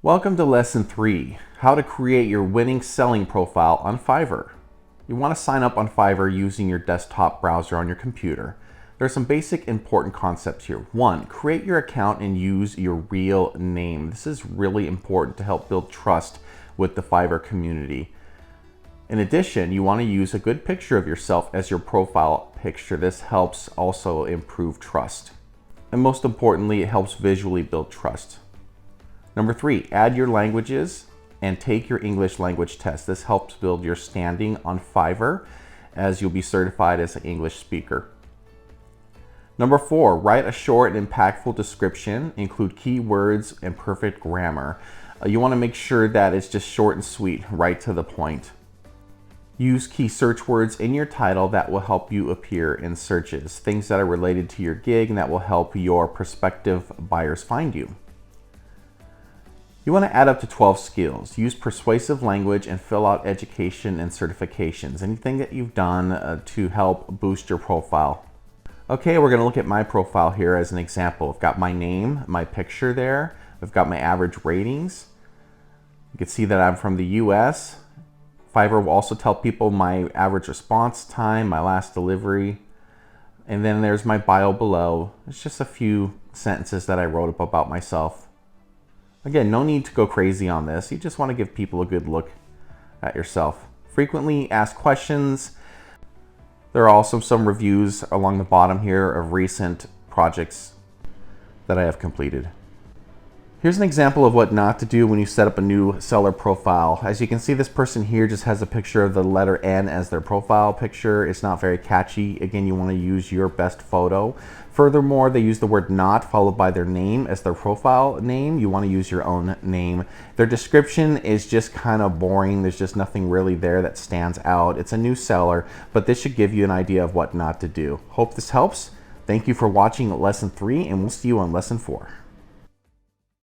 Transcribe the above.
Welcome to Lesson 3, how to create your winning selling profile on Fiverr. You want to sign up on Fiverr using your desktop browser on your computer. There are some basic important concepts here. 1, create your account and use your real name. This is really important to help build trust with the Fiverr community. In addition, you want to use a good picture of yourself as your profile picture. This helps also improve trust. And most importantly, it helps visually build trust. Number 3, add your languages and take your English language test. This helps build your standing on Fiverr as you'll be certified as an English speaker. Number 4, write a short and impactful description, include keywords and perfect grammar. You want to make sure that it's just short and sweet, right to the point. Use key search words in your title that will help you appear in searches, things that are related to your gig and that will help your prospective buyers find you. You want to add up to 12 skills. Use persuasive language and fill out education and certifications. Anything that you've done to help boost your profile. Okay, we're going to look at my profile here as an example. I've got my name, my picture there. I've got my average ratings. You can see that I'm from the US. Fiverr will also tell people my average response time, my last delivery. And then there's my bio below. It's just a few sentences that I wrote up about myself. Again, no need to go crazy on this. You just want to give people a good look at yourself. Frequently asked questions. There are also some reviews along the bottom here of recent projects that I have completed. Here's an example of what not to do when you set up a new seller profile. As you can see, this person here just has a picture of the letter N as their profile picture. It's not very catchy. Again, you want to use your best photo. Furthermore, they use the word not followed by their name as their profile name. You want to use your own name. Their description is just kind of boring. There's just nothing really there that stands out. It's a new seller, but this should give you an idea of what not to do. Hope this helps. Thank you for watching Lesson 3, and we'll see you on Lesson 4.